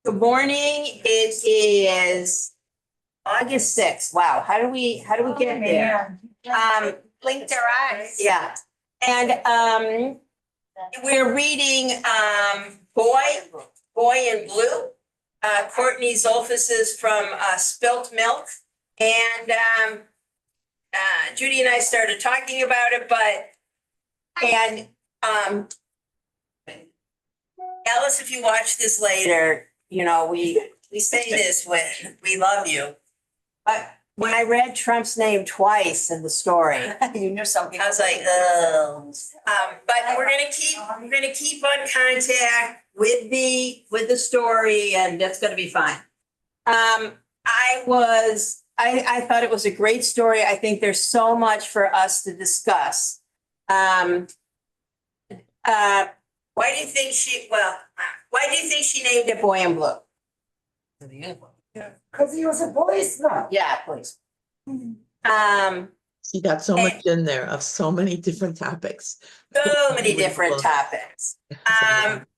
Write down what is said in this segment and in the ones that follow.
Good morning. It is August 6th. Wow, how do we get there? Blinked our eyes. Yeah. And we're reading Boy in Blue. Courtney Zoffness is from Spilt Milk. And Judy and I started talking about it, Alice, if you watch this later, you know, we say this when we love you. But when I read Trump's name twice in the story, You knew something. I was like, oh. But we're gonna keep on contact with the story, and that's gonna be fine. I thought it was a great story. I think there's so much for us to discuss. Why do you think she named it Boy in Blue? Because he was a boy scout. Yeah, please. She got so much in there of so many different topics. So many different topics.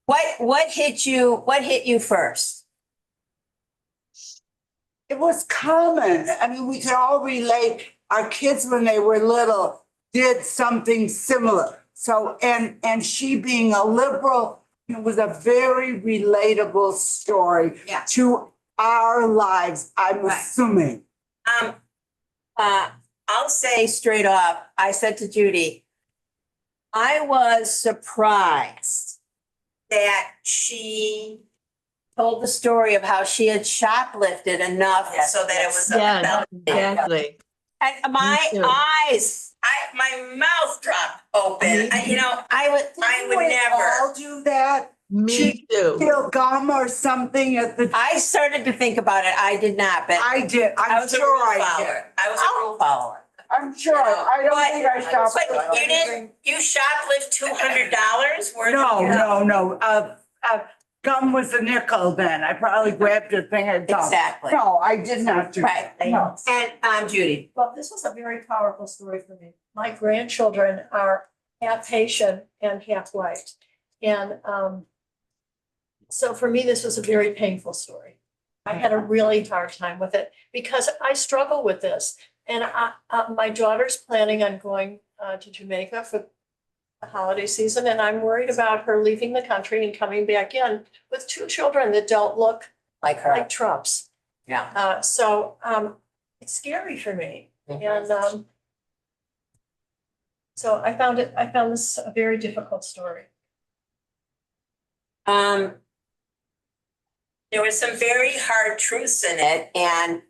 What hit you first? It was common. I mean, we could all relate. Our kids, when they were little, did something similar. So, and she being a liberal, it was a very relatable story to our lives, I'm assuming. I'll say straight off, I said to Judy, I was surprised that she told the story of how she had shoplifted enough so that it was Yeah, exactly. And my eyes, my mouth dropped open. I would never. All do that. Me too. Steal gum or something at the. I started to think about it. I did not, but I did. I'm sure I did. I was a rule follower. I'm sure. I don't think I shopped. But you didn't. You shoplift $200 worth. No. Gum was a nickel then. I probably grabbed a thing of gum. Exactly. No, I did not do that. Right. No. And Judy. Well, this was a very powerful story for me. My grandchildren are half Haitian and half white. And so for me, this was a very painful story. I had a really hard time with it because I struggle with this. And my daughter's planning on going to Jamaica for the holiday season. And I'm worried about her leaving the country and coming back in with two children that don't look Like her. like Trump's. Yeah. So it's scary for me. And so I found this a very difficult story. There was some very hard truths in it. And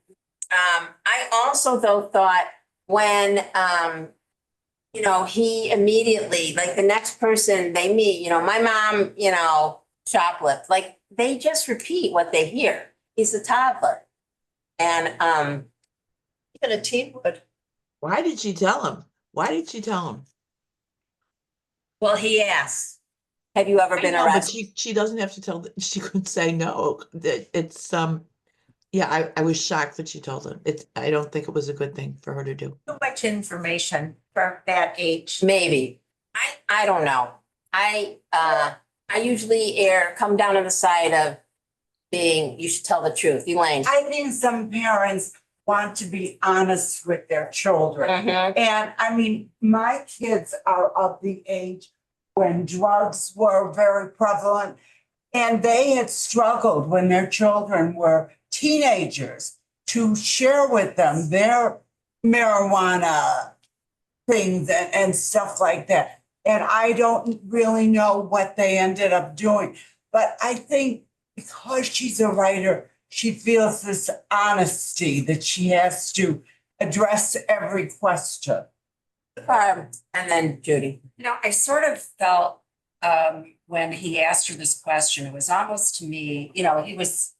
I also though thought when he immediately, like the next person they meet, my mom, shoplift, like they just repeat what they hear. He's a toddler. And Even a teen would. Why did she tell him? well, he asked, have you ever been I know, but arrested? she doesn't have to tell, she could say no. It's yeah, I was shocked that she told him. I don't think it was a good thing for her to do. Too much information for that age. Maybe. I don't know. I usually come down on the side of being, you should tell the truth. Elaine. I think some parents want to be honest with their children. Mhm. And I mean, my kids are of the age when drugs were very prevalent and they had struggled when their children were teenagers to share with them their marijuana things and stuff like that. And I don't really know what they ended up doing. But I think because she's a writer, she feels this honesty that she has to address every question. And then Judy. I sort of felt when he asked her this question, it was almost to me, he was,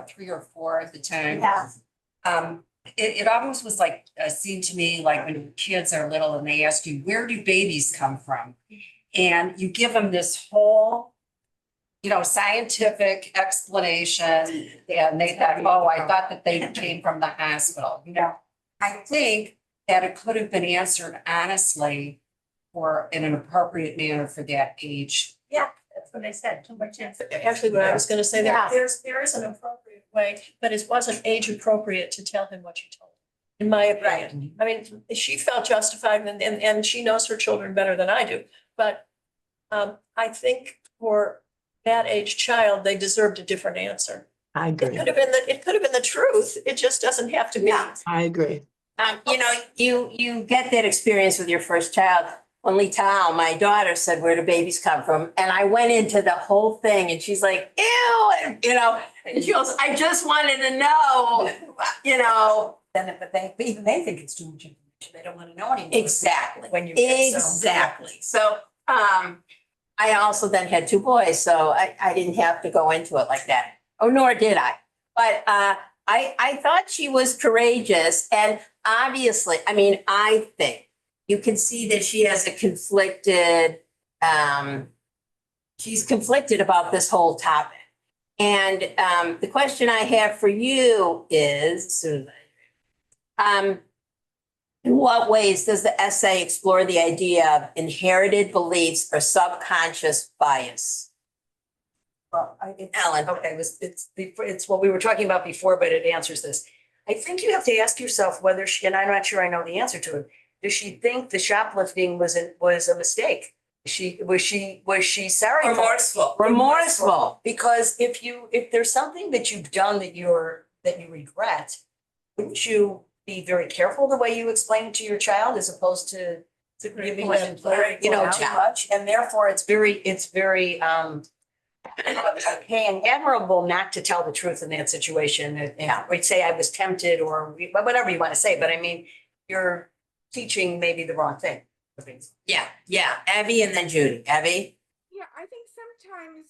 3 or 4 at the time. Yeah. It almost was like a scene to me, like when kids are little and they ask you, where do babies come from? And you give them this whole, scientific explanation. And they thought, oh, I thought that they came from the hospital. I think that it could have been answered honestly or in an appropriate manner for that age. Yeah, that's what I said, too much info. Actually, what I was gonna say, Yeah. there is an appropriate way, but it wasn't age appropriate to tell him what you told him, in my opinion. I mean, she felt justified and she knows her children better than I do, but I think for that age child, they deserved a different answer. I It agree. could have been it could have been the truth. It just doesn't have to be. Yeah. I agree. You know, you get that experience with your first child. Only Tal, my daughter, said, "Where do babies come from?" And I went into the whole thing and she's like, "Ew," and, you know, and she goes, "I just wanted to know," you know. Then, but even they think it's too much information. They don't want to know anymore. Exactly. When you get so- Exactly. So, I also then had two boys, so I didn't have to go into it like that. Oh, nor did I. But, I thought she was courageous and obviously, I mean, I think you can see that she has a conflicted, she's conflicted about this whole topic. And, the question I have for you is, in what ways does the essay explore the idea of inherited beliefs or subconscious bias? Well, Ellen. okay, it's what we were talking about before, but it answers this. I think you have to ask yourself whether she, and I'm not sure I know the answer to it. Does she think the shoplifting was a mistake? Was she sorry? Remorseful. Because if there's something that you've done that you regret, wouldn't you be very careful the way you explain it to your child as opposed to giving them, too much? And therefore it's very okay and admirable not to tell the truth in that situation. And we'd say I was tempted or whatever you want to say, but I mean, you're teaching maybe the wrong thing. Yeah. Abby and then Judy. Abby? Yeah, I think sometimes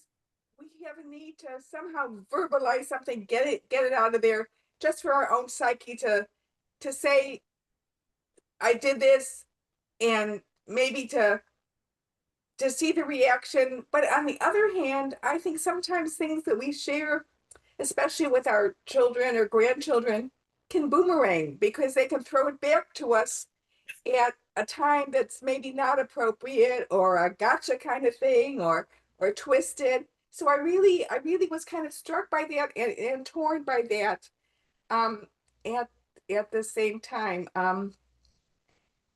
we have a need to somehow verbalize something, get it out of there, just for our own psyche to say, I did this, and maybe to see the reaction. But on the other hand, I think sometimes things that we share, especially with our children or grandchildren, can boomerang because they can throw it back to us at a time that's maybe not appropriate or a gotcha kind of thing or twisted. So I really was kind of struck by that and torn by that at the same time.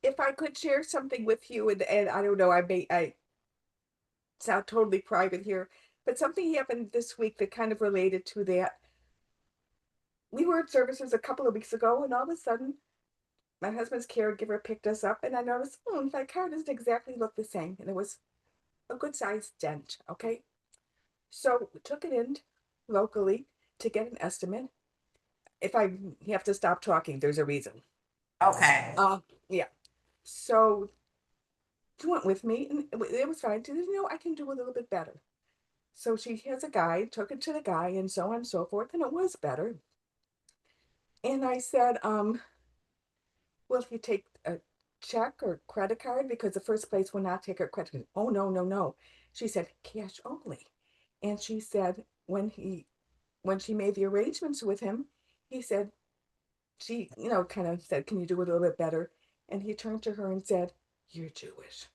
If I could share something with you, and I don't know, I sound totally private here, but something happened this week that kind of related to that. We were at services a couple of weeks ago, and all of a sudden, my husband's caregiver picked us up, and I noticed, my car doesn't exactly look the same, and it was a good sized dent. Okay, so we took it in locally to get an estimate. If I have to stop talking, there's a reason. Okay. Yeah. So she went with me, and it was fine. She said, I can do a little bit better. So she has a guy, took it to the guy, and so on and so forth, and it was better. And I said, will you take a check or credit card? Because the first place will not take her credit card. Oh, no. She said, cash only. And she said, when she made the arrangements with him, he said, she, kind of said, can you do a little bit better? And he turned to her and said, you're Jewish.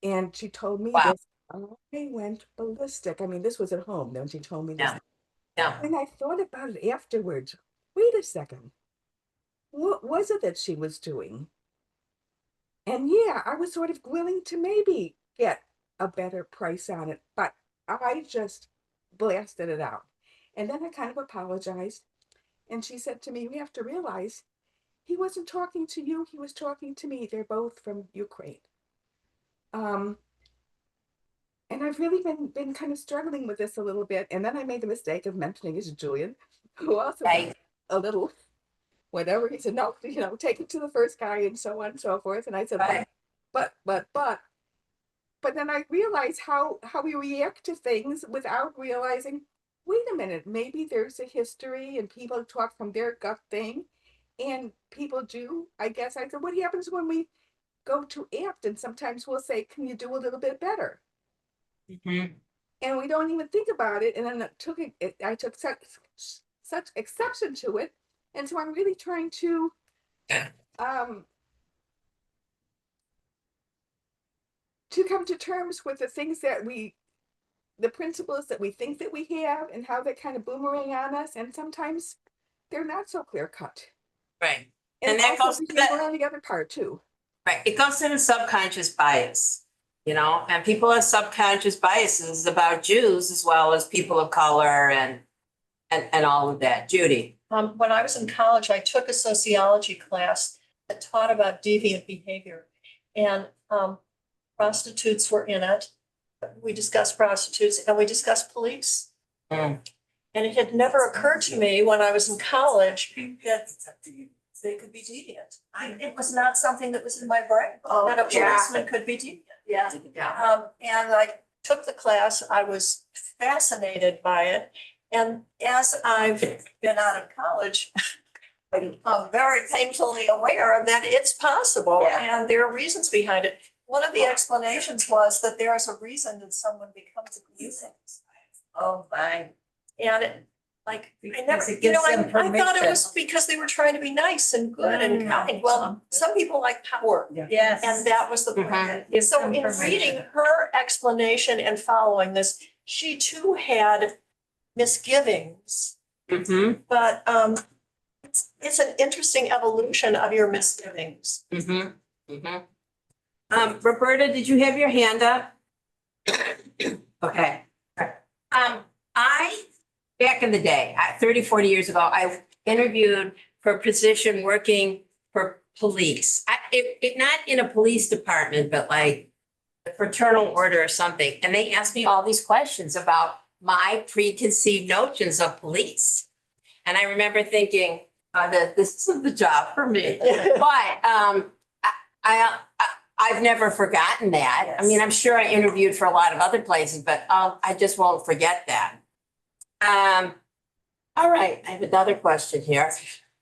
And she told me Wow. this. I went ballistic. I mean, this was at home. Then she told me this. Yeah. And I thought about it afterwards. Wait a second. What was it that she was doing? And yeah, I was sort of willing to maybe get a better price on it, but I just blasted it out. And then I kind of apologized. And she said to me, you have to realize he wasn't talking to you, he was talking to me. They're both from Ukraine. And I've really been kind of struggling with this a little bit. And then I made the mistake of mentioning it to Julian, who also Right. a little whatever. He said, no, take it to the first guy and so on and so forth. And I said, Right. but then I realized how we react to things without realizing, wait a minute, maybe there's a history and people talk from their gut thing. And people do, I guess. I said, what happens when we go to act? And sometimes we'll say, can you do a little bit better? Mm-hmm. And we don't even think about it. And then I took such exception to it. And so I'm really trying to to come to terms with the things that the principles that we think that we have and how they kind of boomerang on us. And sometimes they're not so clear cut. Right. And And that also goes to we that- can go on the other part too. Right, it goes to the subconscious bias, you know, and people have subconscious biases about Jews as well as people of color and all of that. Judy. When I was in college, I took a sociology class that taught about deviant behavior. And prostitutes were in it. We discussed prostitutes and we discussed police. Mm. And it had never occurred to me when I was in college that they could be deviant. It was not something that was in my brain, that a policeman could be deviant. Yeah. And I took the class, I was fascinated by it. And as I've been out of college, I'm very painfully aware that it's possible and there are reasons behind it. One of the explanations was that there is a reason that someone becomes abusive. Oh, fine. And it, like, I never, Because it you know, gives them I thought it permission. was because they were trying to be nice and good and kind. Well, some people like power. Yes. And that was the point. So in reading her explanation and following this, she too had misgivings. Mm-hmm, But it's an interesting evolution of your misgivings. mm-hmm, mm-hmm. Roberta, did you have your hand up? Okay. Back in the day, 30, 40 years ago, I interviewed for a position working for police. Not in a police department, but like a fraternal order or something. And they asked me all these questions about my preconceived notions of police. And I remember thinking that this isn't the job for me. But I've never forgotten that. Yes. I mean, I'm sure I interviewed for a lot of other places, but I just won't forget that. All right, I have another question here.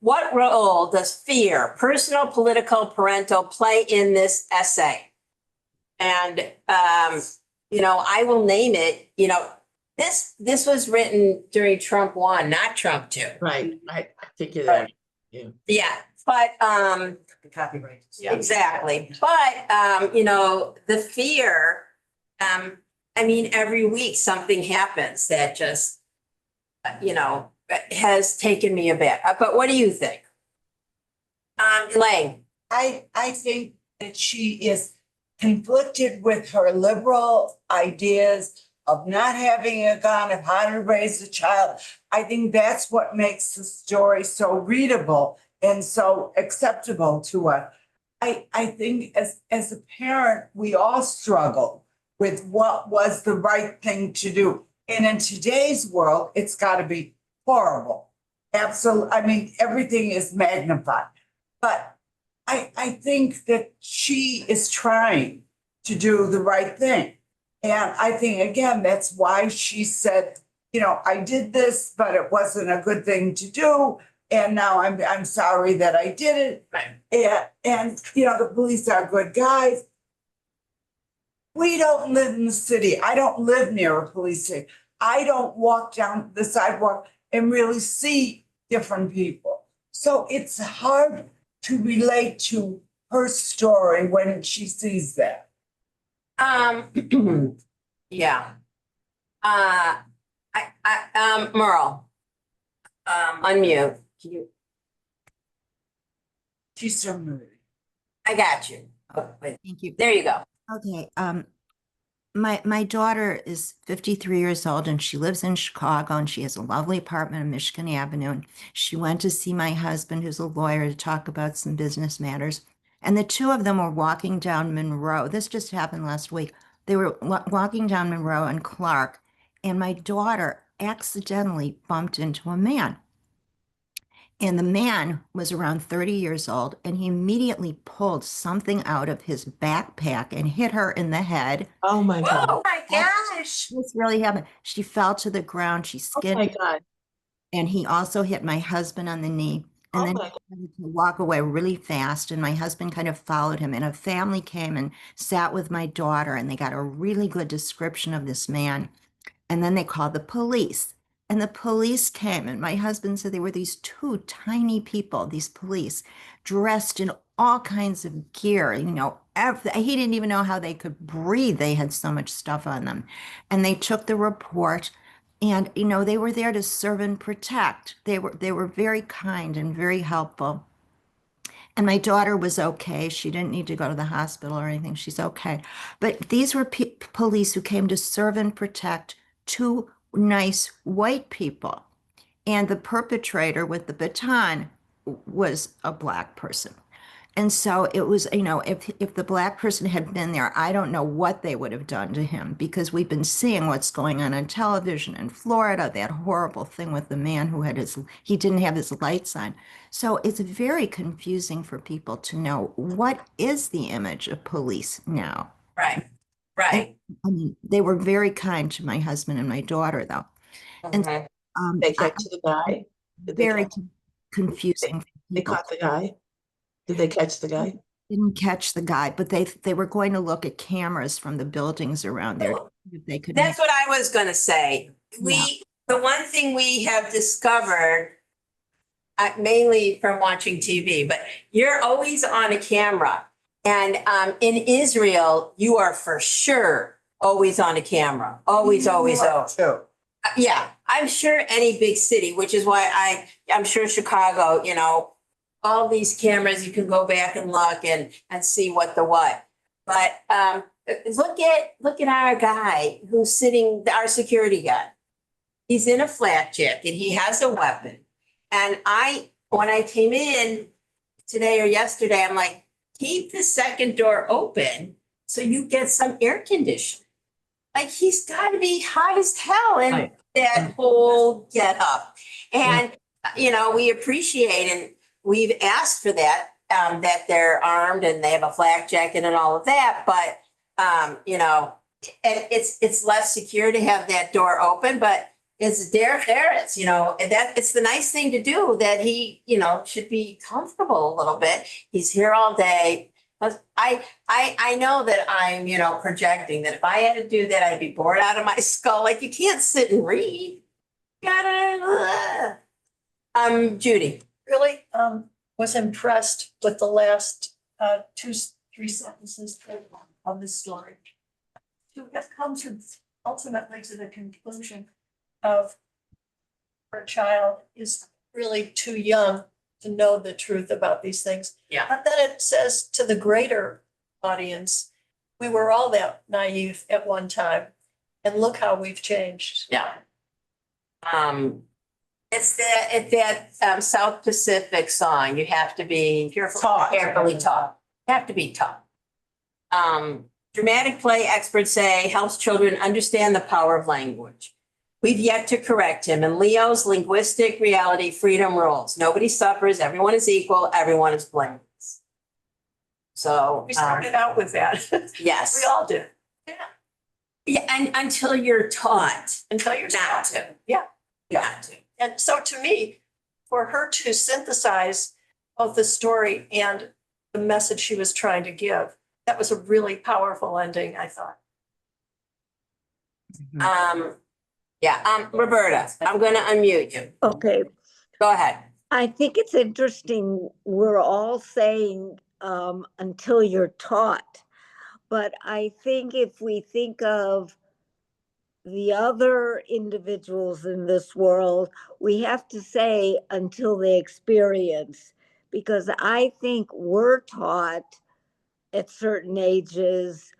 What role does fear, personal, political, parental, play in this essay? And, you know, I will name it, you know, this was written during Trump 1, not Trump 2. Right, I figured that. Yeah, but, The copyright. exactly. But, you know, the fear, I mean, every week something happens that just, you know, has taken me aback. But what do you think? Elaine? I think that she is conflicted with her liberal ideas of not having a gun, of how to raise a child. I think that's what makes the story so readable and so acceptable to us. I think as a parent, we all struggle with what was the right thing to do. And in today's world, it's got to be horrible. Absolutely. I mean, everything is magnified. But I think that she is trying to do the right thing. And I think, again, that's why she said, you know, I did this, but it wasn't a good thing to do. And now I'm sorry that I did it. Right. And you know, the police are good guys. We don't live in the city. I don't live near a police station. I don't walk down the sidewalk and really see different people. So it's hard to relate to her story when she sees that. Yeah. Merle, unmute. She's so moving. I got you. Oh, wait. Thank you. There you go. Okay, my daughter is 53 years old and she lives in Chicago and she has a lovely apartment on Michigan Avenue. And she went to see my husband, who's a lawyer, to talk about some business matters. And the two of them were walking down Monroe. This just happened last week. They were walking down Monroe and Clark, and my daughter accidentally bumped into a man. And the man was around 30 years old, and he immediately pulled something out of his backpack and hit her in the head. Oh, my God. Oh, my gosh. This really happened. She fell to the ground. She Oh, my skinned, God. and he also hit my husband on the knee. And Oh, then my he started to walk away really fast, and my husband kind of followed him. And a family came and sat with my daughter, and they got a really good description of this man. And then they called the police. And the police came, and my husband said they were these two tiny people, these police, dressed in all kinds of gear, you know, he didn't even know how they could breathe. They had so much stuff on them. And they took the report and, you know, they were there to serve and protect. They were very kind and very helpful. And my daughter was okay. She didn't need to go to the hospital or anything. She's okay. But these were police who came to serve and protect two nice white people. And the perpetrator with the baton was a black person. And so it was, you know, if the black person had been there, I don't know what they would have done to him, because we've been seeing what's going on television in Florida, that horrible thing with the man who he didn't have his lights on. So it's very confusing for people to know, what is the image of police now? Right, right. I mean, they were very kind to my husband and my daughter, though. And Mhm. They catch the guy? Did they very catch, confusing. for they people. caught the guy? Did they catch the guy? Didn't catch the guy, but they were going to look at cameras from the buildings around there. If they could. That's what I was gonna say. The one thing we have discovered, mainly from watching TV, but you're always on a camera. And in Israel, you are for sure always on a camera. Always, always, always. Too. Yeah, I'm sure any big city, which is why I'm sure Chicago, you know, all these cameras, you can go back and look and see what the what. But look at our guy who's sitting, our security guy. He's in a flat jacket. He has a weapon. And when I came in today or yesterday, I'm like, keep the second door open so you get some air conditioning. Like, he's got to be hot as hell in Right. that whole get up. And, you know, we appreciate, and we've asked for that, that they're armed and they have a flak jacket and all of that. But, you know, and it's less secure to have that door open, but it's there. It's, you know, and that it's the nice thing to do, that he, you know, should be comfortable a little bit. He's here all day. But I know that I'm, you know, projecting that if I had to do that, I'd be bored out of my skull. Like, you can't sit and read. You gotta, Judy. Really, was impressed with the last, 2-3 sentences of the story. To have come to ultimately to the conclusion of her child is really too young to know the truth about these things. Yeah. But then it says to the greater audience, we were all that naive at one time, and look how we've changed. Yeah. It's that South Pacific song. You have to be carefully taught. You have to be taught. Dramatic play experts say helps children understand the power of language. We've yet to correct him. In Leo's linguistic reality, freedom rules. Nobody suffers. Everyone is equal. Everyone is blameless. So We started out with that. yes, We all did. yeah, and until you're taught Until you're not not. to. Yeah. Not to. And so to me, for her to synthesize both the story and the message she was trying to give, that was a really powerful ending, I thought. Roberta, I'm going to unmute you. Okay, Go ahead. I think it's interesting. We're all saying until you're taught. But I think if we think of the other individuals in this world, we have to say until they experience. Because I think we're taught at certain ages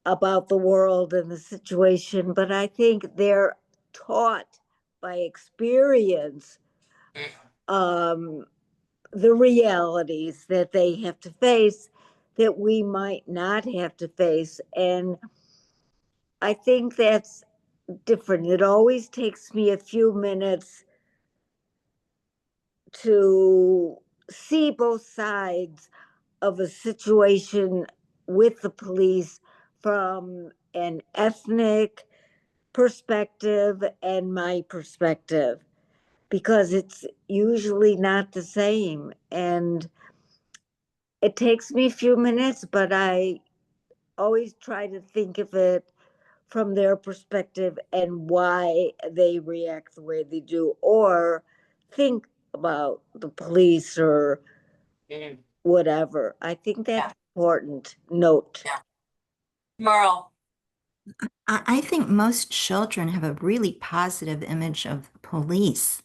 about the world and the situation, but I think they're taught by experience the realities that they have to face that we might not have to face. And I think that's different. It always takes me a few minutes to see both sides of a situation with the police from an ethnic perspective and my perspective, because it's usually not the same. And it takes me a few minutes, but I always try to think of it from their perspective and why they react the way they do, or think about the police or whatever. I think that's important note. Merle. I think most children have a really positive image of police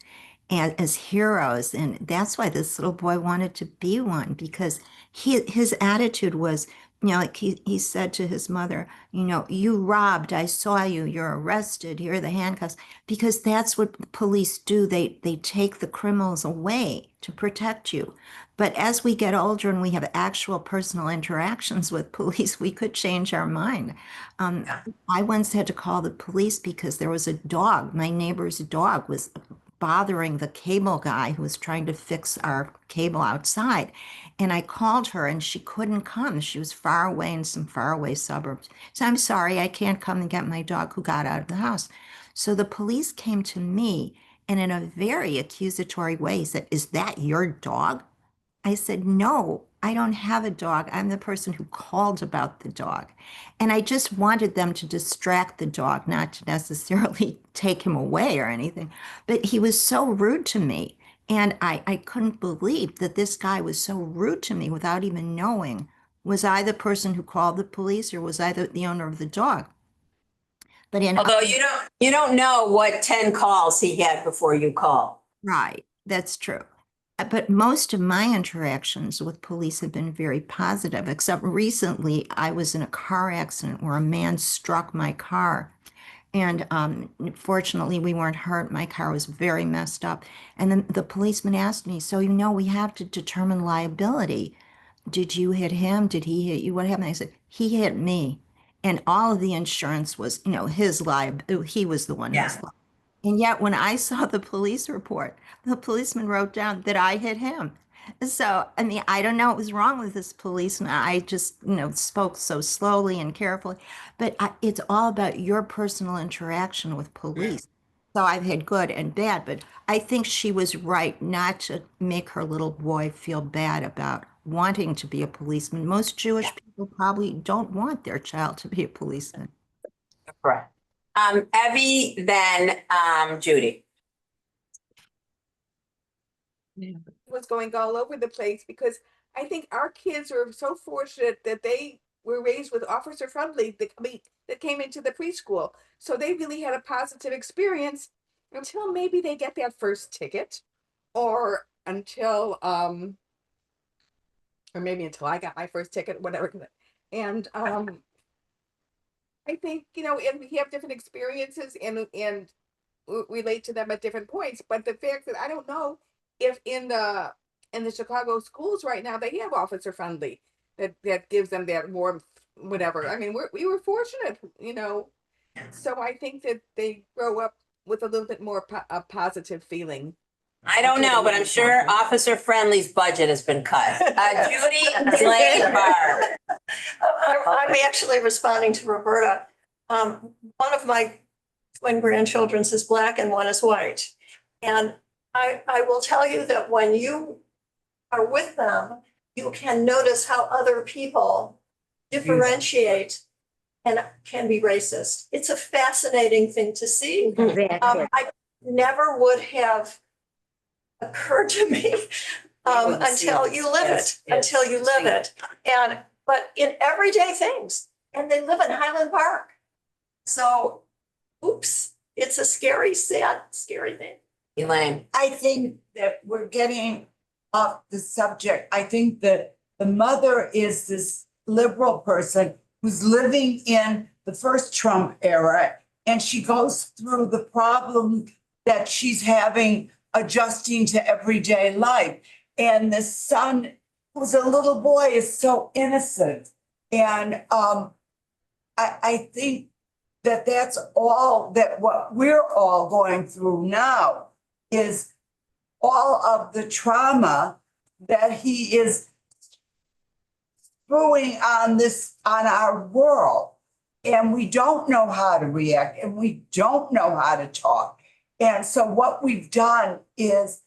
as heroes. And that's why this little boy wanted to be one, because his attitude was, like he said to his mother, you robbed, I saw you, you're arrested, here are the handcuffs, because that's what police do. They take the criminals away to protect you. But as we get older and we have actual personal interactions with police, we could change our mind. I once had to call the police because there was a dog. My neighbor's dog was bothering the cable guy who was trying to fix our cable outside. And I called her and she couldn't come. She was far away in some faraway suburbs. So I'm sorry, I can't come and get my dog who got out of the house. So the police came to me and in a very accusatory way said, "Is that your dog?" I said, "No, I don't have a dog. I'm the person who called about the dog." And I just wanted them to distract the dog, not to necessarily take him away or anything. But he was so rude to me. And I couldn't believe that this guy was so rude to me without even knowing. Was I the person who called the police or was I the owner of the dog? But Although you don't know what 10 calls he had before you call. Right, that's true. But most of my interactions with police have been very positive, except recently I was in a car accident where a man struck my car. And fortunately, we weren't hurt. My car was very messed up. And then the policeman asked me, "So, we have to determine liability. Did you hit him? Did he hit you? What happened?" I said, "He hit me." And all of the insurance was, his liability. He was the one who was liable. And yet, when I saw the police report, the policeman wrote down that I hit him. So, I mean, I don't know what was wrong with this policeman. I just, spoke so slowly and carefully. But it's all about your personal interaction with police. So I've had good and bad, but I think she was right not to make her little boy feel bad about wanting to be a policeman. Most Jewish people probably don't want their child to be a policeman. Correct. Evie, then Judy. Was going all over the place because I think our kids are so fortunate that they were raised with Officer Friendly that came into the preschool. So they really had a positive experience until maybe they get that first ticket or until or maybe until I got my first ticket, whatever. And I think, and we have different experiences and relate to them at different points. But the fact that I don't know if in the Chicago schools right now they have Officer Friendly that gives them that warmth, whatever. I mean, we were fortunate, So I think that they grow up with a little bit more a positive feeling. I don't know, but I'm sure Officer Friendly's budget has been cut. Judy, Elaine, Barb. I'm actually responding to Roberta. One of my twin grandchildren is black and one is white. And I will tell you that when you are with them, you can notice how other people differentiate and can be racist. It's a fascinating thing to see. Exactly. I never would have occurred to me until you live it, but in everyday things, and they live in Highland Park. So, oops, it's a scary, sad, scary thing. Elaine. I think that we're getting off the subject. I think that the mother is this liberal person who's living in the first Trump era, and she goes through the problem that she's having adjusting to everyday life. And the son, who's a little boy, is so innocent. And I think that that's all that what we're all going through now is all of the trauma that he is throwing on our world. And we don't know how to react and we don't know how to talk. And so what we've done is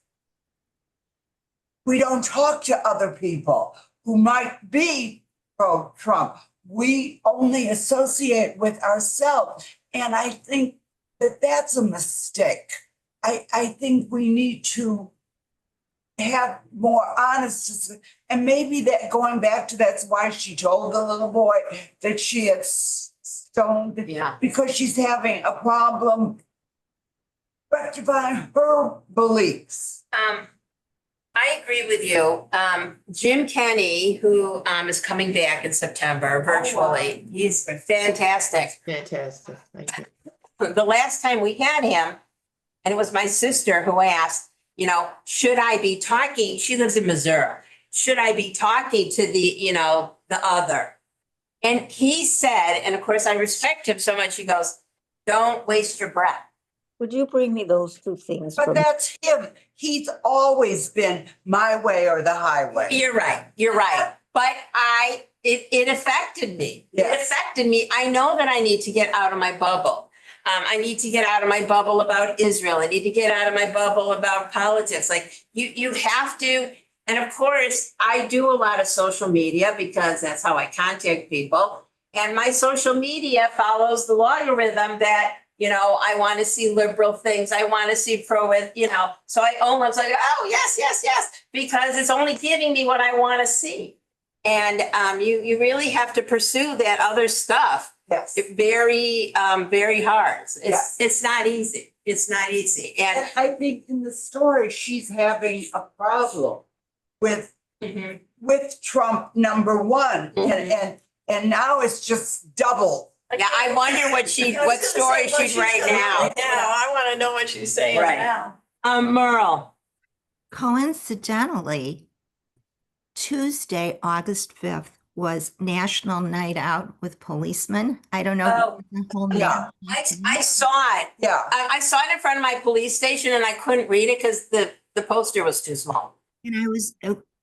we don't talk to other people who might be pro-Trump. We only associate with ourselves. And I think that that's a mistake. I think we need to have more honest, and maybe that going back to that's why she told the little boy that she had stoned. Yeah. Because she's having a problem rectifying her beliefs. I agree with you. Jim Kenny, who is coming back in September virtually, he's fantastic. Fantastic. Thank you. The last time we had him, and it was my sister who asked, you know, should I be talking? She lives in Missouri. Should I be talking to the, you know, the other? And he said, and of course I respect him so much, he goes, don't waste your breath. Would you bring me those two things? But from- that's him. He's always been my way or the highway. You're right. You're right. But it affected me. It Yes. affected me. I know that I need to get out of my bubble. I need to get out of my bubble about Israel. I need to get out of my bubble about politics. Like you have to. And of course, I do a lot of social media because that's how I contact people. And my social media follows the logarithm that, you know, I want to see liberal things. I want to see pro, you know, so I almost like, oh, yes, yes, yes, because it's only giving me what I want to see. And you really have to pursue that other stuff. Yes. Very, very hard. Yes. It's not easy. It's not easy. And And I think in the story, she's having a problem with Trump #1. And now it's just double. yeah, I wonder what story she'd write now. I want to know what she's saying Right. now. Merle. Coincidentally, Tuesday, August 5th was National Night Out with Policemen. I don't know. Oh, the whole yeah. name. I saw it. Yeah. I saw it in front of my police station and I couldn't read it because the poster was too small. And I was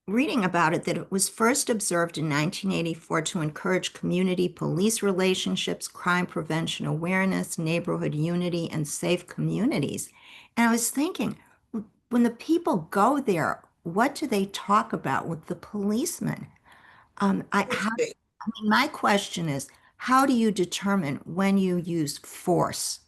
reading about it that it was first observed in 1984 to encourage community police relationships, crime prevention awareness, neighborhood unity, and safe communities. And I was thinking, when the people go there, what do they talk about with the policemen? My question is, how do you determine when you use force?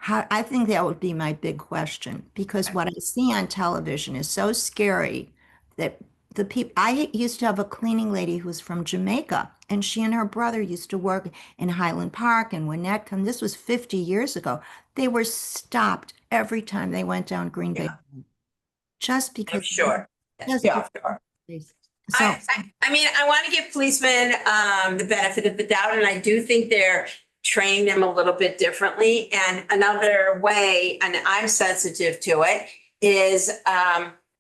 I think that would be my big question, because what I see on television is so scary that the people, I used to have a cleaning lady who was from Jamaica, and she and her brother used to work in Highland Park and Winnetka. This was 50 years ago. They were stopped every time they went down Green Bay. Just because. I'm sure. Just Yeah. because- So, I mean, I want to give policemen the benefit of the doubt, and I do think they're training them a little bit differently. And another way, and I'm sensitive to it, is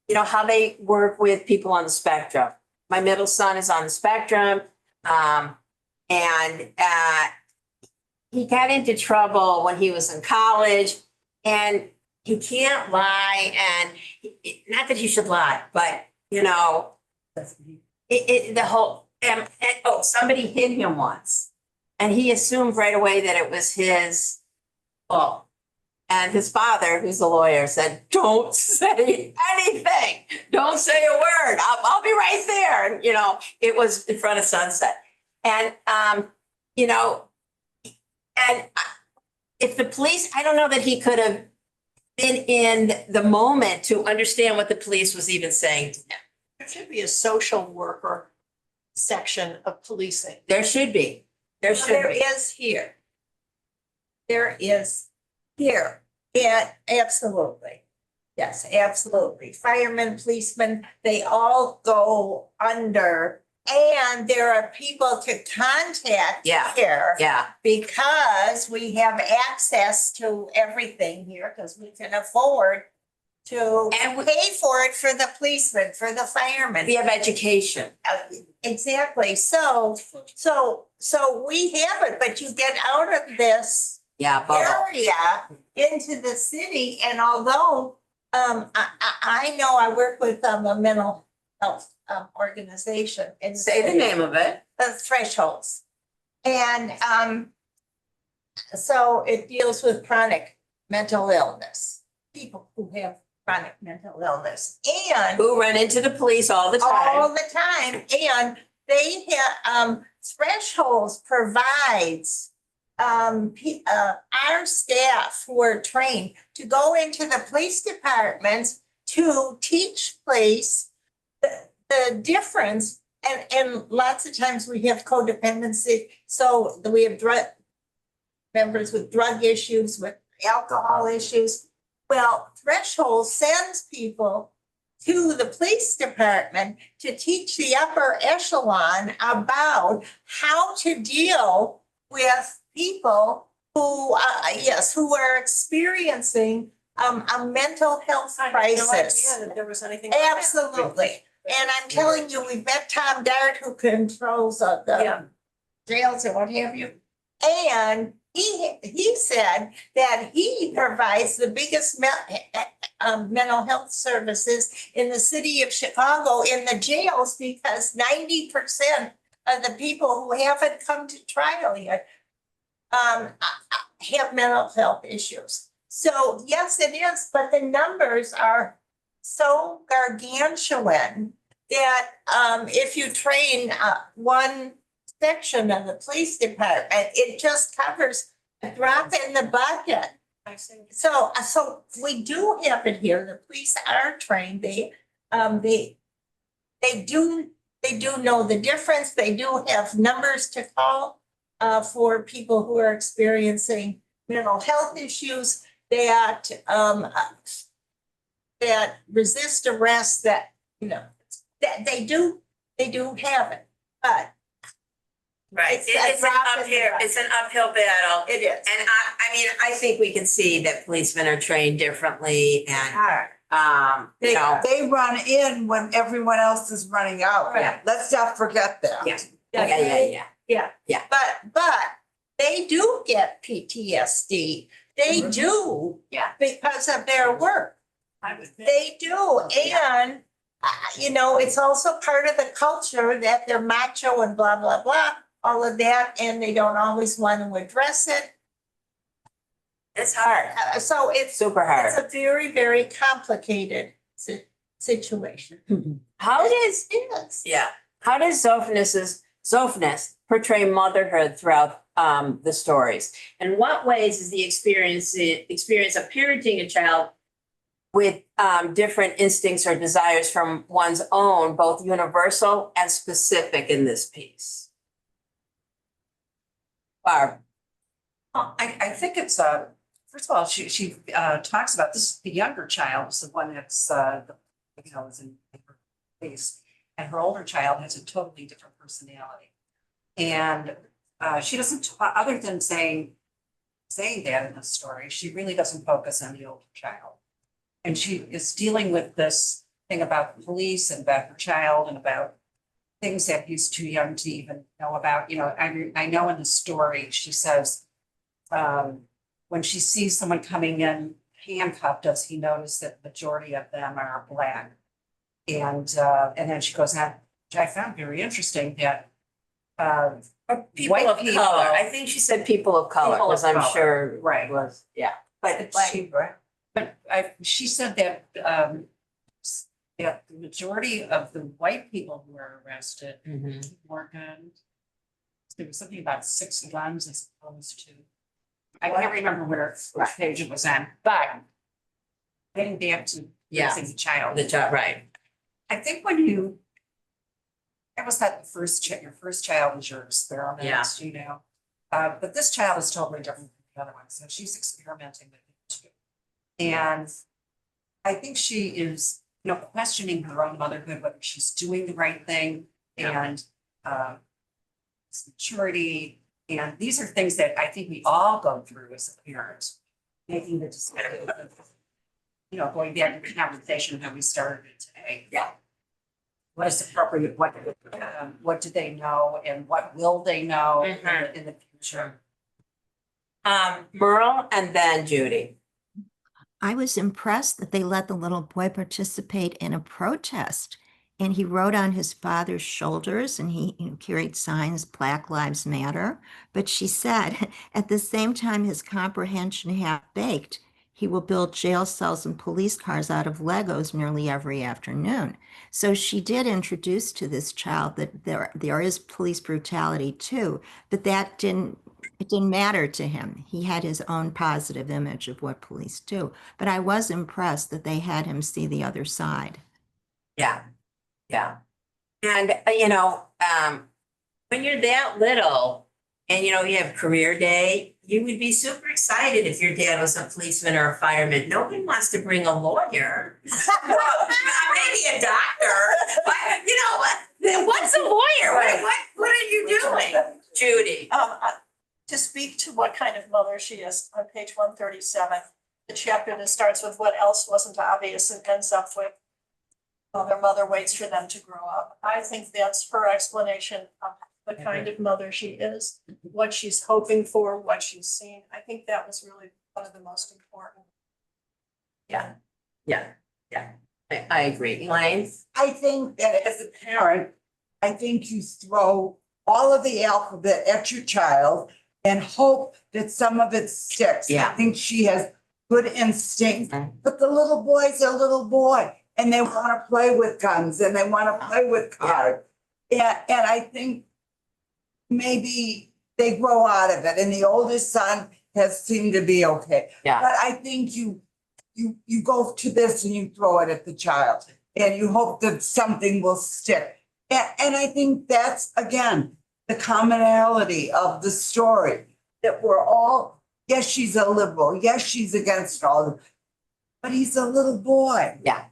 you know, how they work with people on the spectrum. My middle son is on the spectrum, and he got into trouble when he was in college, and he can't lie. And not that he should lie, but you know, the whole somebody hit him once, and he assumed right away that it was his fault. And his father, who's a lawyer, said, "Don't say anything. Don't say a word. I'll be right there." And you know, it was in front of Sunset, and you know, and if the police, I don't know that he could have been in the moment to understand what the police was even saying to him. There should be a social worker section of policing. There should be. There should There be. is here. There is here. Yeah, absolutely. Yes, absolutely. Firemen, policemen, they all go under. And there are people to contact Yeah. here. Yeah. Because we have access to everything here, because we can afford to And we- pay for it for the policemen, for the firemen. We have education. Exactly. So we have it, but you get out of this Yeah, bubble. area into the city. And although I know I work with a mental health organization and Say the name of it. the Thresholds. And so it deals with chronic mental illness, people who have chronic mental illness. And Who run into the police all the all time. the time, and they have, Thresholds provides, our staff who are trained to go into the police departments to teach place the difference. And lots of times we have codependency. So we have members with drug issues, with alcohol issues. Well, Threshold sends people to the police department to teach the upper echelon about how to deal with people who, who are experiencing a mental health I had no idea crisis. that there was anything. like that. Absolutely. And I'm telling you, we've met Tom Dart, who controls Yeah. the jails and what have you. And he said that he provides the biggest mental health services in the city of Chicago in the jails because 90% of the people who haven't come to trial yet have mental health issues. So yes, it is, but the numbers are so gargantuan that if you train one section of the police department, it just covers a drop in the bucket. I see. So we do have it here. The police are trained. They do know the difference. They do have numbers to call for people who are experiencing mental health issues that resist arrest, that that they do have it, but Right, It's a it's an drop in the uphill, bucket. it's an uphill battle. it is. And I mean, I think we can see that policemen are trained differently and, Hard. you know, They run in when everyone else is running out. Right. Let's not forget that. yeah. But they do get PTSD. They do. Yeah. Because of their work. They do. And, it's also part of the culture that they're macho and blah, blah, blah, all of that, and they don't always want to address it. It's hard, So it's super hard. a very, very complicated situation. How does, Yes. yeah, how does Zoffness portray motherhood throughout the stories? In what ways is the experience of parenting a child with different instincts or desires from one's own, both universal and specific in this piece? Barb. I think it's, first of all, she talks about this, the younger child is the one that's, is in her face. And her older child has a totally different personality. And she doesn't, other than saying that in the story, she really doesn't focus on the older child. And she is dealing with this thing about the police and about her child and about things that he's too young to even know about. I know in the story, she says, when she sees someone coming in handcuffed, does he notice that the majority of them are Black? And then she goes on, which I found very interesting, that People white of people- color. I think she said people of color, People of because I'm color, sure right. it was, yeah. But she said that the majority of the white people who were arrested were guns. There was something about 6 guns as opposed to, I can't remember which page it was on, but getting back to raising the child. the job, right. I think that was not your first child was your experiment, but this child is totally different from the other one. So she's experimenting with it too. And I think she is, questioning her own motherhood, whether she's doing the right thing and maturity. And these are things that I think we all go through as a parent, making the decision, going back to the conversation of how we started it today. Yeah. What is appropriate? What do they know, and what will they know in the future? Merle and then Judy. I was impressed that they let the little boy participate in a protest. And he rode on his father's shoulders and he carried signs, Black Lives Matter. But she said, at the same time, his comprehension half-baked, he will build jail cells and police cars out of Legos nearly every afternoon. So she did introduce to this child that there is police brutality too, but that didn't It didn't matter to him. He had his own positive image of what police do. But I was impressed that they had him see the other side. Yeah, yeah. And, when you're that little and, you have career day, you would be super excited if your dad was a policeman or a fireman. Nobody wants to bring a lawyer. Well, maybe a doctor, but what's a lawyer? What are you doing, Judy? To speak to what kind of mother she is, on page 137, the chapter that starts with what else wasn't obvious and ends up with, well, their mother waits for them to grow up. I think that's her explanation of the kind of mother she is, what she's hoping for, what she's seen. I think that was really one of the most important. Yeah. I agree. Elaine? I think that as a parent, I think you throw all of the alphabet at your child and hope that some of it sticks. Yeah. I think she has good instinct, Mhm. but the little boy's a little boy and they want to play with guns and they want to play with cars. And I think maybe they grow out of it and the oldest son has seemed to be okay. Yeah. But I think you go to this and you throw it at the child and you hope that something will stick. And I think that's, again, the commonality of the story, that we're all, yes, she's a liberal, yes, she's against all of it, but he's a little boy. Yeah.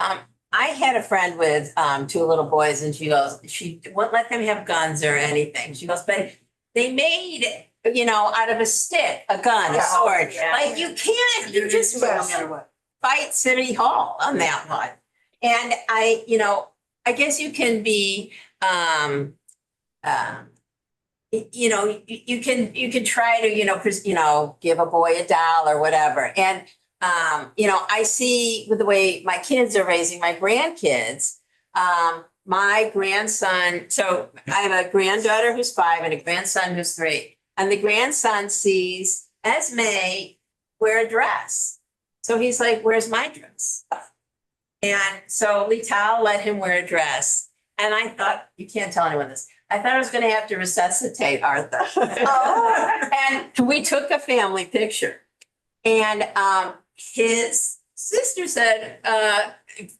I had a friend with two little boys and she goes, she wouldn't let them have guns or anything. She goes, but they made, out of a stick, a gun, a Yeah. sword. Yeah. Like you can't, you just Yes. No matter what. fight City Hall on that one. And I guess you can be, you can try to, give a boy a doll or whatever. And, I see with the way my kids are raising my grandkids, my grandson, so I have a granddaughter who's 5 and a grandson who's 3. And the grandson sees Esme wear a dress. So he's like, where's my dress? And so Lital let him wear a dress. And I thought, you can't tell anyone this. I thought I was going to have to resuscitate Arthur. And we took a family picture. And his sister said,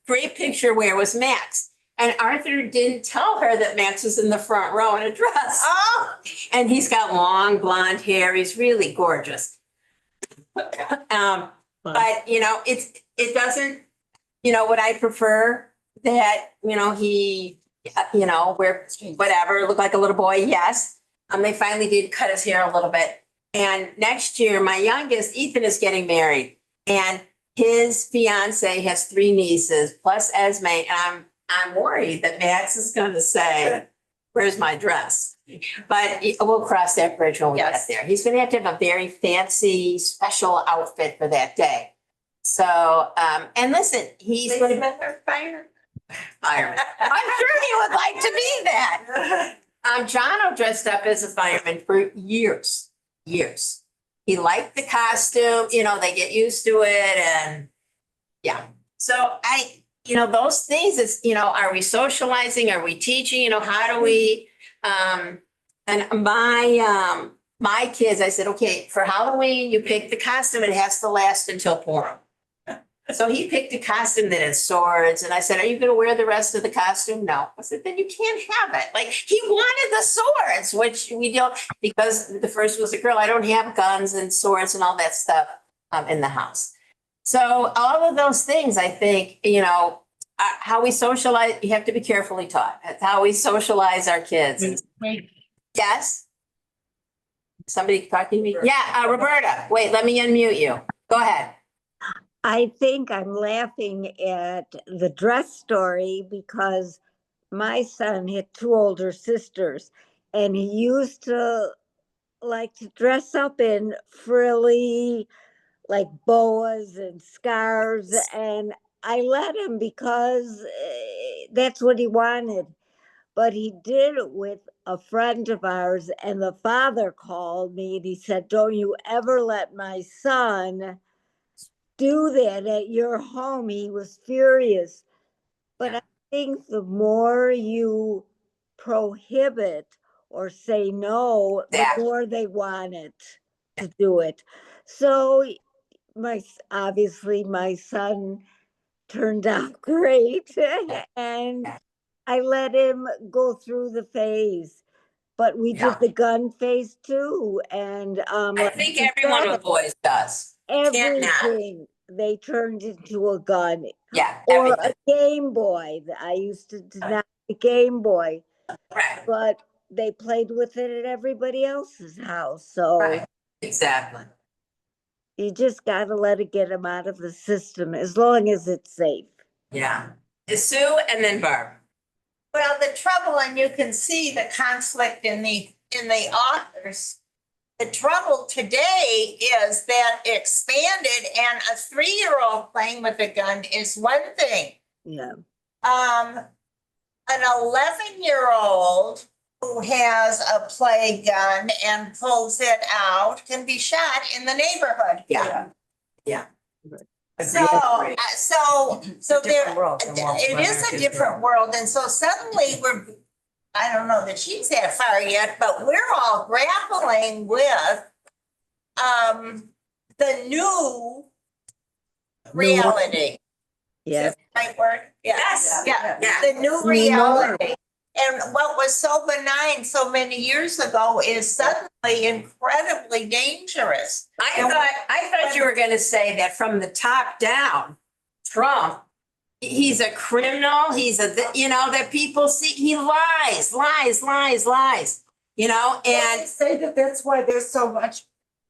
great picture, where was Max? And Arthur didn't tell her that Max was in the front row in a dress. Oh. And he's got long blonde hair. He's really gorgeous. But, it doesn't, would I prefer that, he, wear whatever, look like a little boy? Yes. They finally did cut his hair a little bit. And next year, my youngest, Ethan, is getting married. And his fiance has 3 nieces, plus Esme. And I'm worried that Max is going to say, where's my dress? But we'll cross that bridge when we get there. He's going to have a very fancy, special outfit for that day. So, and listen, he's going to fireman. I'm sure he would like to be that. Jono dressed up as a fireman for years. He liked the costume, they get used to it, and yeah. So those things is, are we socializing? Are we teaching? How do we, and my kids, I said, okay, for Halloween, you pick the costume, it has to last until Purim. So he picked a costume that had swords, and I said, are you going to wear the rest of the costume? No. I said, then you can't have it. Like, he wanted the swords, which we don't, because the first was a girl. I don't have guns and swords and all that stuff in the house. So all of those things, I think, how we socialize, you have to be carefully taught. It's how we socialize our kids. Yes? Somebody talking to me? Yeah, Roberta, wait, let me unmute you. Go ahead. I think I'm laughing at the dress story because my son had 2 older sisters and he used to like to dress up in frilly, like boas and scarves. And I let him because that's what he wanted. But he did it with a friend of ours, and the father called me and he said, don't you ever let my son do that at your home. He was furious. But I think the more you prohibit or say no, the Exactly. more they wanted to do it. So obviously my son turned out great and I let him go through the phase. But we did Yeah. the gun phase too, and I like think you everyone said, with boys does. Can't not. everything they turned into a gun Yeah, or everything. a Game Boy. I used to deny the Game Boy, Right, but they played with it at everybody else's house. So right, exactly. you just gotta let it get them out of the system as long as it's safe. Yeah. Sue and then Barb. Well, the trouble, and you can see the conflict in the authors. The trouble today is that expanded and a 3-year-old playing with a gun is one thing. Yeah. An 11-year-old who has a play gun and pulls it out can be shot in the neighborhood. Yeah. Yeah. So, so there, Different world than what it is a America's different doing. world, and so suddenly I don't know that she's that far yet, but we're all grappling with the new reality. Is Yeah. that the right word? Yes. Yeah, Yeah. the new New reality. And what was so benign so many years ago is suddenly incredibly dangerous. I thought you were gonna say that from the top down, Trump, he's a criminal, that people see, he lies, And and they say that that's why there's so much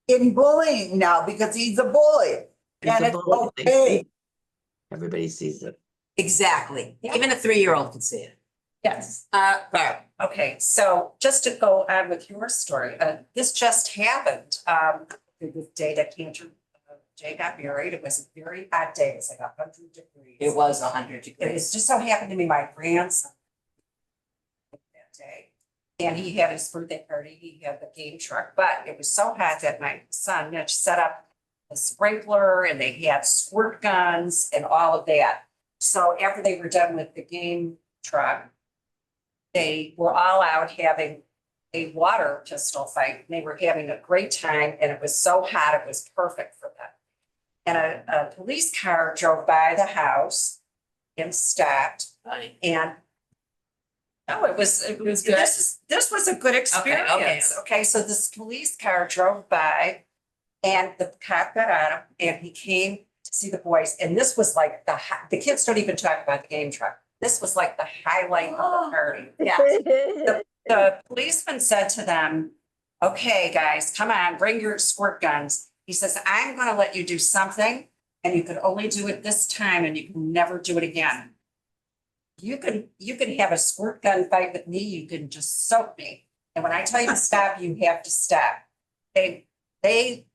in bullying now, because he's a bully. He's And a it's bully. okay. Everybody sees it. exactly, even a 3-year-old can see it. Yes. Barb. Okay, so just to go on with your story, this just happened. The day that Jay got married, it was a very hot day. It was like 100 degrees. It was 100 It degrees. was just so happened to be my grandson that day. And he had his birthday party, he had the game truck, but it was so hot that my son Mitch set up a sprinkler and they had squirt guns and all of that. So after they were done with the game truck, they were all out having a water pistol fight. And they were having a great time and it was so hot, it was perfect for them. And a police car drove by the house and stopped and no, it was good? this was a good experience. Okay, so this police car drove by and the cop got on him and he came to see the boys. And this was like the kids don't even talk about the game truck. This was like the highlight of the party. Yeah. The policeman said to them, okay, guys, come on, bring your squirt guns. He says, I'm gonna let you do something and you can only do it this time and you can never do it again. You can have a squirt gun fight with me, you can just soak me. And when I tell you to stop, you have to stop. They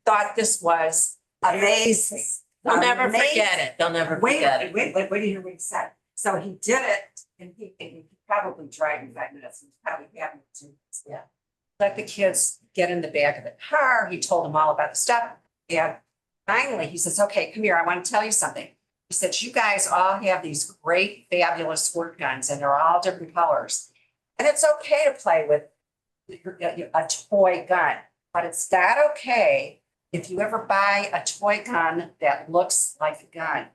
thought this was amazing. They'll never Amazing. forget it. They'll never Wait forget it. to hear what he said. So he did it and he probably tried in 5 minutes. He probably happened to, Yeah. let the kids get in the back of the car. He told them all about the stuff. And finally he says, okay, come here. I want to tell you something. He said, you guys all have these great, fabulous squirt guns and they're all different colors. And it's okay to play with a toy gun, but it's not okay if you ever buy a toy gun that looks like a gun.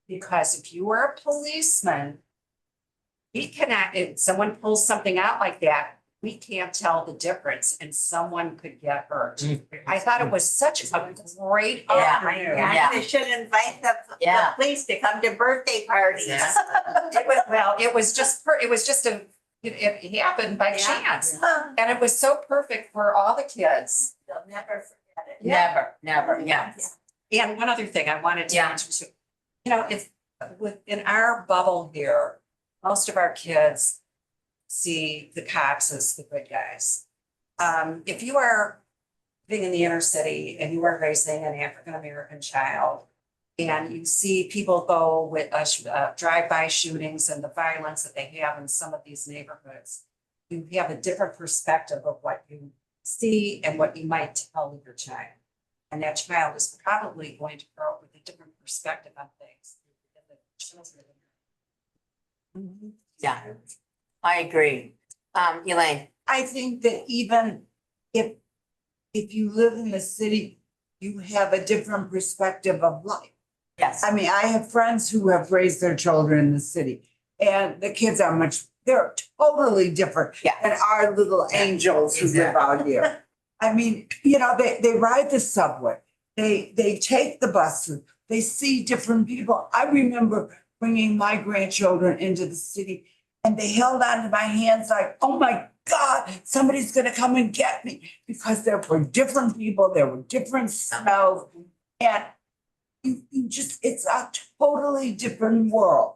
Because if you are a policeman, we cannot, if someone pulls something out like that, we can't tell the difference and someone could get hurt. I thought it was such a great Yeah. afternoon. Yeah. They should invite the Yeah. police to come to birthday parties. Yeah. It was just it happened by chance. They'll And it was so perfect for all the kids. never forget it. Never, yeah. And one other thing I wanted to Yeah. mention too, if within our bubble here, most of our kids see the cops as the good guys. If you are living in the inner city and you are raising an African-American child and you see people go with drive-by shootings and the violence that they have in some of these neighborhoods, you have a different perspective of what you see and what you might tell your child. And that child is probably going to grow up with a different perspective on things. Yeah, I agree. Elaine. I think that even if you live in the city, you have a different perspective of life. Yes. I mean, I have friends who have raised their children in the city, and the kids are they're totally different Yeah. than our little angels who live out here. I mean, you know, they ride the subway, they take the buses, they see different people. I remember bringing my grandchildren into the city, and they held onto my hands like, oh my God, somebody's gonna come and get me, because there were different people, there were different smells, and you just, it's a totally different world.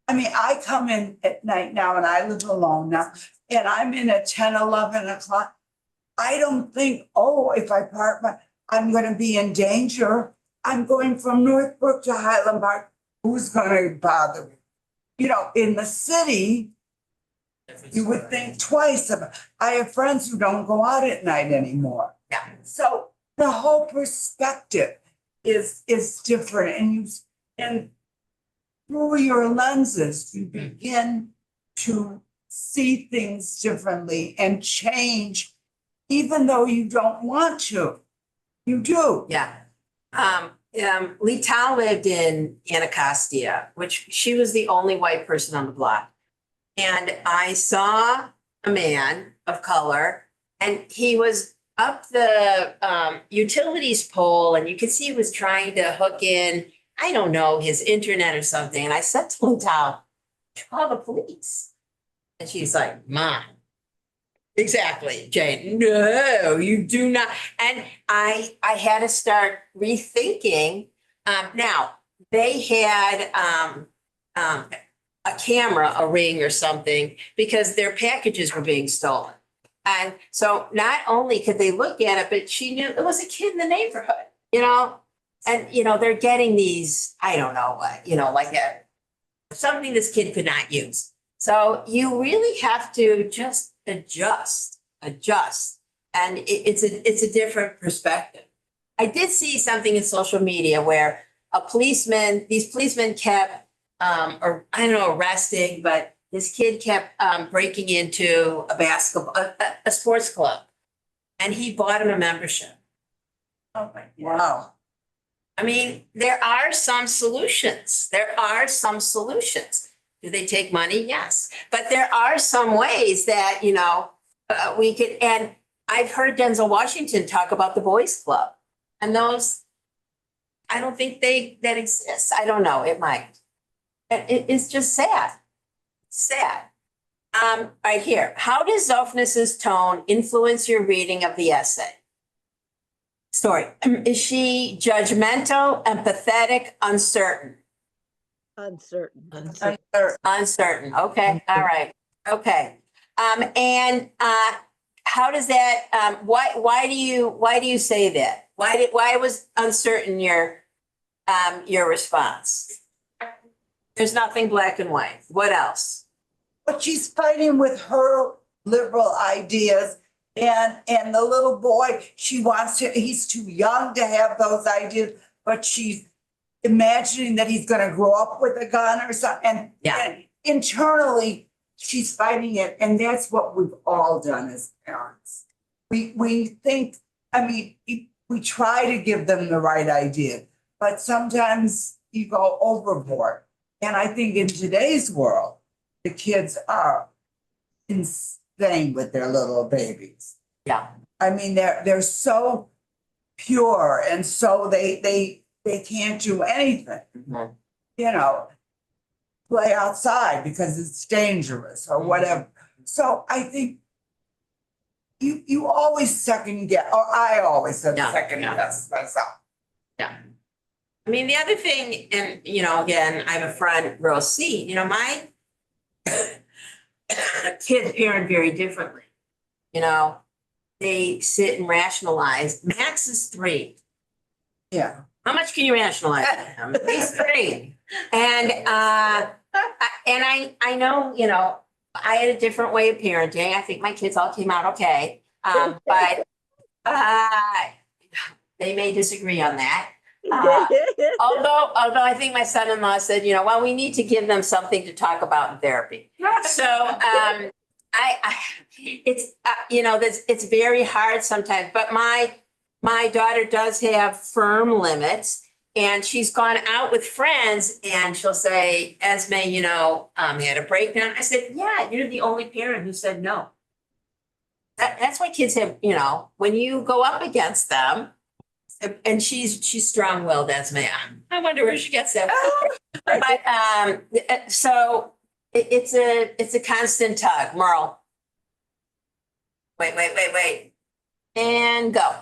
I mean, I come in at night now and I live alone now, and I'm in at 10, 11 o'clock. I don't think, oh, if I I'm gonna be in danger. I'm going from Northbrook to Highland Park. Who's gonna bother me? You know, in the city, you would think twice about. I have friends who don't go out at night anymore. Yeah. So the whole perspective is different, and through your lenses, you begin to see things differently and change, even though you don't want to. You do. Yeah. Lee Tal lived in Anacostia, which she was the only white person on the block. And I saw a man of color, and he was up the utilities pole, and you could see he was trying to hook in, I don't know, his internet or something. And I said to Lee Tal, call the police. And she's like, Mom. Exactly, Jane. No, you do not. And I had to start rethinking. Now, they had a camera, a ring or something, because their packages were being stolen. And so not only could they look at it, but she knew it was a kid in the neighborhood, you know? And, you know, they're getting these, I don't know what, you know, like something this kid could not use. So you really have to just adjust. And it's a different perspective. I did see something in social media where these policemen kept, or I don't know, arresting, but this kid kept breaking into a sports club, and he bought him a membership. Oh my God. Wow. I mean, there are some solutions. Do they take money? Yes. But there are some ways that, you know, we could, and I've heard Denzel Washington talk about the boys club, and those, I don't think that exists. I don't know, it might. It's just sad. Right here. How does Zoffness's tone influence your reading of the essay? Story. Is she judgmental, empathetic, uncertain? Uncertain. Uncertain. Okay. All right. Okay. And how does that? Why do you say that? Why was uncertain your response? There's nothing black and white. What else? But she's fighting with her liberal ideas, and the little boy, he's too young to have those ideas, but she's imagining that he's gonna grow up with a gun or something. And internally, she's fighting it, and that's what we've all done as parents. We think, I mean, we try to give them the right idea, but sometimes you go overboard. And I think in today's world, the kids are insane with their little babies. Yeah. I mean, they're so pure, and so they can't do anything. Mhm. You know, play outside because it's dangerous or whatever. So I think you always second guess, or I always second guess myself. Yeah. I mean, the other thing, and, you know, again, I have a friend, row C, you know, my kids parent very differently. You know, they sit and rationalize. Max is 3. Yeah. How much can you rationalize him? He's 3. And I know, you know, I had a different way of parenting. I think my kids all came out okay. But they may disagree on that. Although I think my son-in-law said, you know, well, we need to give them something to talk about in therapy. So it's, it's very hard sometimes, but my daughter does have firm limits. And she's gone out with friends and she'll say, Esme, had a breakdown. I said, yeah, you're the only parent who said no. That's why kids have, when you go up against them, and she's strong-willed, Esme. I wonder where she gets that. But so it's a constant tug. Merle. Wait. And go.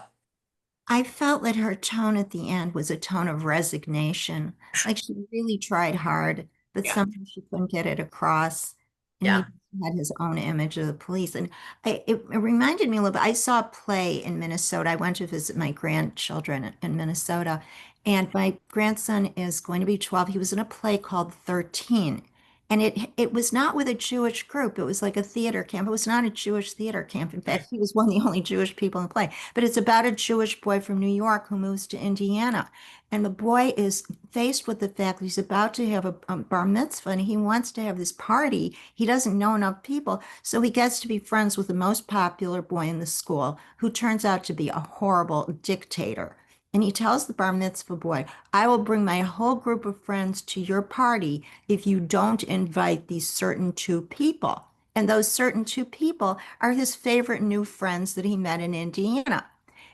I felt that her tone at the end was a tone of resignation. Like she really tried hard, but Yeah. somehow she couldn't get it across. And Yeah. he had his own image of the police. And it reminded me a little bit. I saw a play in Minnesota. I went to visit my grandchildren in Minnesota, and my grandson is going to be 12. He was in a play called 13. And it was not with a Jewish group. It was like a theater camp. It was not a Jewish theater camp. In fact, he was one of the only Jewish people in the play. But it's about a Jewish boy from New York who moves to Indiana. And the boy is faced with the fact that he's about to have a bar mitzvah and he wants to have this party. He doesn't know enough people. So he gets to be friends with the most popular boy in the school, who turns out to be a horrible dictator. And he tells the bar mitzvah boy, I will bring my whole group of friends to your party if you don't invite these certain two people. And those certain two people are his favorite new friends that he met in Indiana.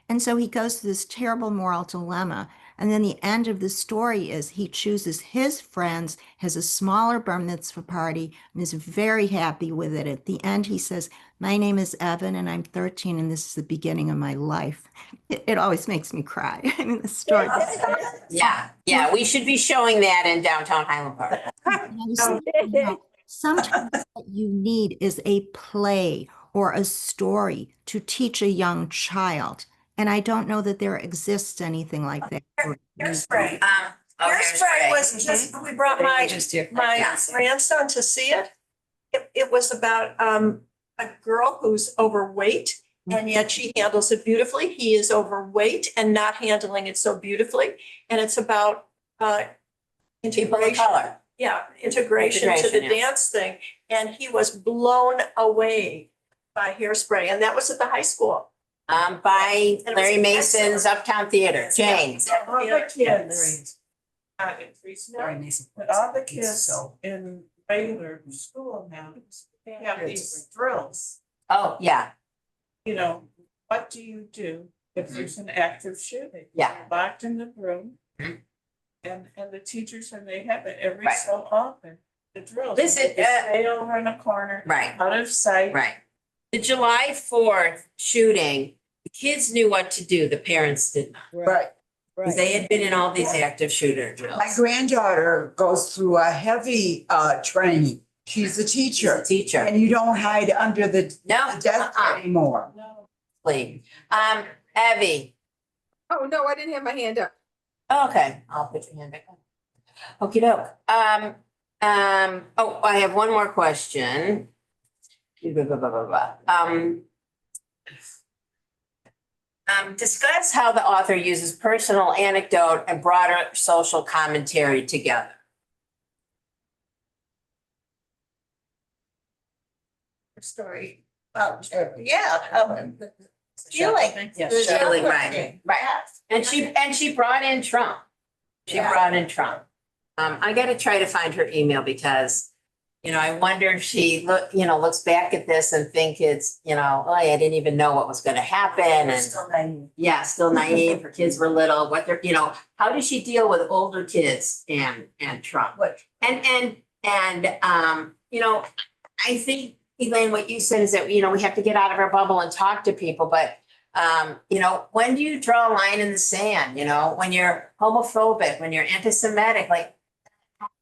And so he goes through this terrible moral dilemma. And then the end of the story is he chooses his friends, has a smaller bar mitzvah party, and is very happy with it. At the end, he says, my name is Evan, and I'm 13, and this is the beginning of my life. It always makes me cry. I mean, the story. Yeah, we should be showing that in downtown Highland Park. Sometimes what you need is a play or a story to teach a young child. And I don't know that there exists anything like that. Hairspray. Hairspray was just, we brought my grandson to see it. It was about a girl who's overweight, and yet she handles it beautifully. He is overweight and not handling it so beautifully. And it's about People of color. Yeah, integration to the dance thing. And he was blown away by Hairspray. And that was at the high school. By Larry Mason's Uptown Theater, Jane. All the kids, Larry Mason. but all the kids in regular school now have these drills. Oh, yeah, What do you do if there's an active shooting? Yeah. You're locked in the room. Mhm. And the teachers, and they have it every Right. so often, the drills. Listen, You stay over in a corner. right, Out of sight. right. The July 4th shooting, the kids knew what to do, the parents didn't. Right. Because they had been in all these active shooter drills. My granddaughter goes through a heavy training. She's a She's teacher, a teacher. and you don't hide under the No, desk anymore. please. Evie. Oh, no, I didn't have my hand up. Okay, I'll put your hand back on. Okey doke. I have one more question. Discuss how the author uses personal anecdote and broader social commentary together. Story. Feeling. Yes, feeling, right. And she brought in Trump. Brought in Trump. I gotta try to find her email because, I wonder if she looks back at this and think it's, oh, I didn't even know what was gonna happen and. Still naive. Yeah, still naive. Her kids were little, what they're, how does she deal with older kids and Trump? And I think, Elaine, what you said is that, we have to get out of our bubble and talk to people, but when do you draw a line in the sand, when you're homophobic, when you're anti-Semitic,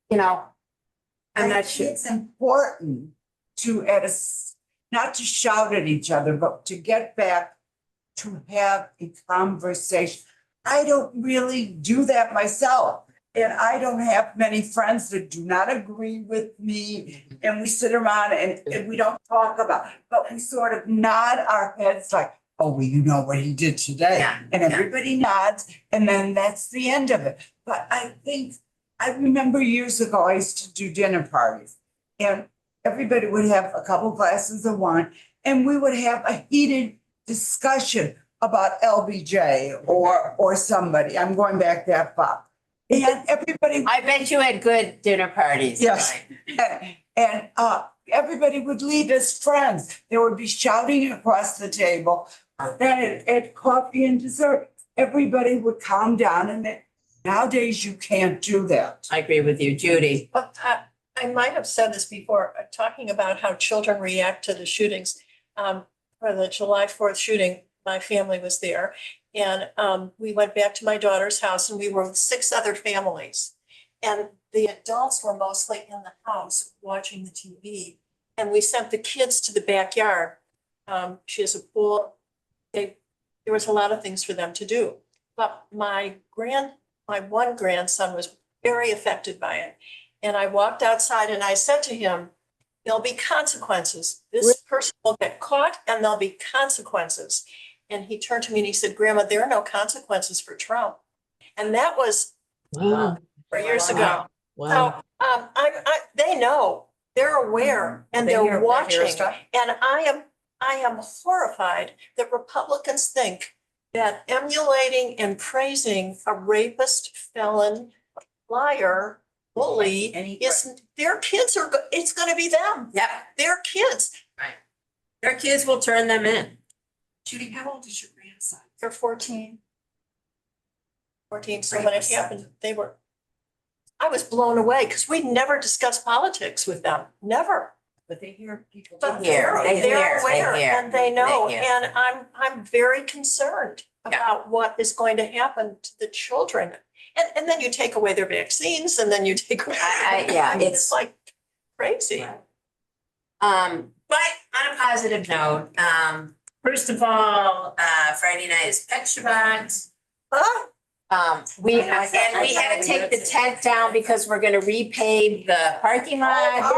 I'm not sure. It's important to, not to shout at each other, but to get back to have a conversation. I don't really do that myself. And I don't have many friends that do not agree with me. And we sit around and we don't talk about, but we sort of nod our heads like, oh, well, you know what he did today. Yeah, and everybody nods, and then that's the end of it. But I remember years ago, I used to do dinner parties. And everybody would have a couple glasses of wine and we would have a heated discussion about LBJ or somebody. I'm going back that far. And everybody. I bet you had good dinner parties. Yes. And everybody would leave as friends. They would be shouting across the table. Then at coffee and dessert, everybody would calm down and nowadays you can't do that. I agree with you, Judy. But I might have said this before, talking about how children react to the shootings. For the July 4th shooting, my family was there. And we went back to my daughter's house and we were with 6 other families. And the adults were mostly in the house watching the TV. And we sent the kids to the backyard. She has a pool. There was a lot of things for them to do. But my one grandson was very affected by it. And I walked outside and I said to him, there'll be consequences. This person will get caught and there'll be consequences. And he turned to me and he said, Grandma, there are no consequences for Trump. And that was Wow. 4 years ago. Wow. So they know, they're aware and they're watching. And I am horrified that Republicans think that emulating and praising a rapist, felon, liar, bully isn't, their kids are, it's gonna be them. Yep, Their kids, their kids will turn them in. Judy, how old is your grandson? they're 14. 14, so when it happened, I was blown away because we never discussed politics with them, never. But they hear people. But They hear, they're aware they hear, and they know, they hear. and I'm very concerned about what is going to happen to the children. And then you take away their vaccines and then you take away. Yeah, I mean, it's like crazy. But on a positive note, first of all, Friday night is Pet Shabbat. We had to take the tent down because we're gonna repave the parking lot.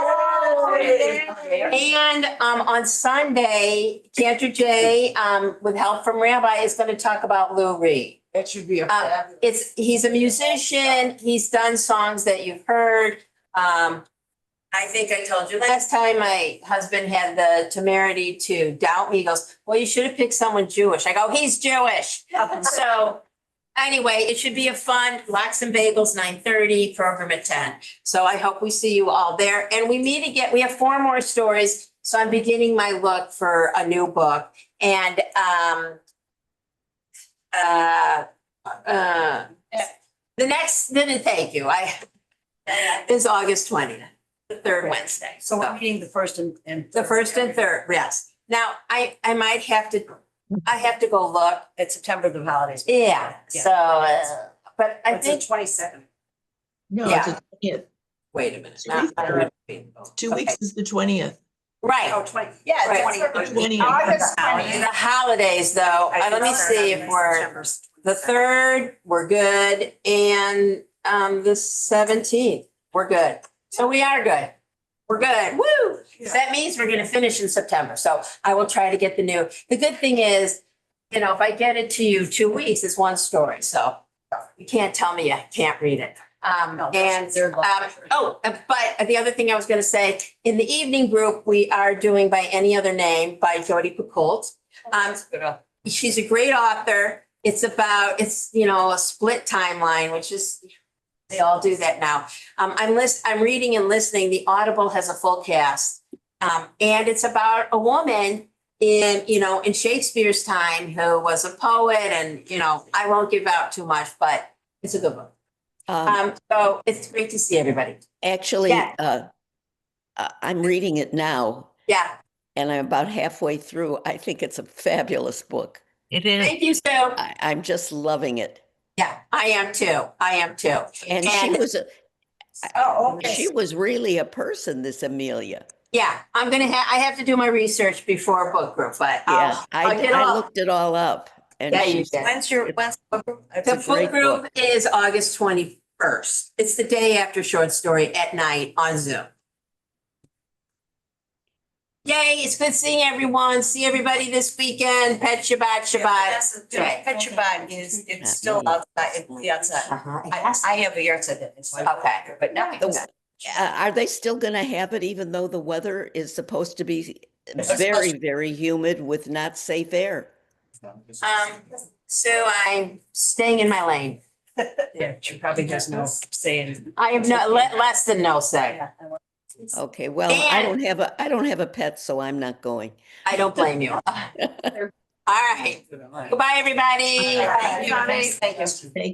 And on Sunday, Cantor J, with help from Rabbi, is gonna talk about Lou Reed. That should be a He's a musician, he's done songs that you've heard. I think I told you last time my husband had the temerity to doubt me. He goes, well, you should have picked someone Jewish. I go, he's Jewish. So anyway, it should be a fun Lox and Bagels, 9:30, program at 10. So I hope we see you all there. And we meet again. We have 4 more stories. So I'm beginning my look for a new book. And thank you. It's August 20th, the 3rd Wednesday. So we're meeting the first and. The 1st and 3rd, yes. Now, I might have to, go look. It's September, the holidays. Yeah, so, but I It's the think, 22nd. No, Yeah. it's the 20th. wait a minute. 2 weeks is the 20th. Right. Oh, 20. Yeah, Right. it's 20th. August The 20th. holidays, though, let me see if we're, the 3rd, we're good, and the 17th, we're good. So we are good. We're good. Woo! So that means we're gonna finish in September. So I will try to get the good thing is, if I get it to you 2 weeks, it's one story. So you can't tell me you can't read it. But the other thing I was gonna say, in the evening group, we are doing By Any Other Name by Jodi Picoult. She's a great author. It's a split timeline, which is, they all do that now. I'm reading and listening. The Audible has a full cast. And it's about a woman in Shakespeare's time who was a poet, and, I won't give out too much, but it's a good book. So it's great to see everybody. Actually, Yeah. I'm reading it now Yeah. and I'm about halfway through. I think it's a fabulous book. It is. Thank you, Sue. I'm just loving it. Yeah, I am too. And she was really a person, this Amelia. Yeah, I have to do my research before book group, but Yeah, I'll get I all. looked it all up. And Yeah, you she's- did. When's the book group? it's The a great book group is August 21st. It's the day after Short Story at night on Zoom. Yay, it's good seeing everyone. See everybody this weekend. Pet Shabbat. Okay. Pet Shabbat it's still outside, it's outside. Uh-huh. I have a yard side that is. Okay. But now. The Are they still gonna have it even though the weather is supposed to be It's very, supposed- very humid with not safe air? Sue, I'm staying in my lane. Yeah, she probably has no say in. I have no, less than no say. Yeah. Okay, well, I And- don't have a pet, so I'm not going. I don't blame you. All right. Goodbye, everybody. Thank you.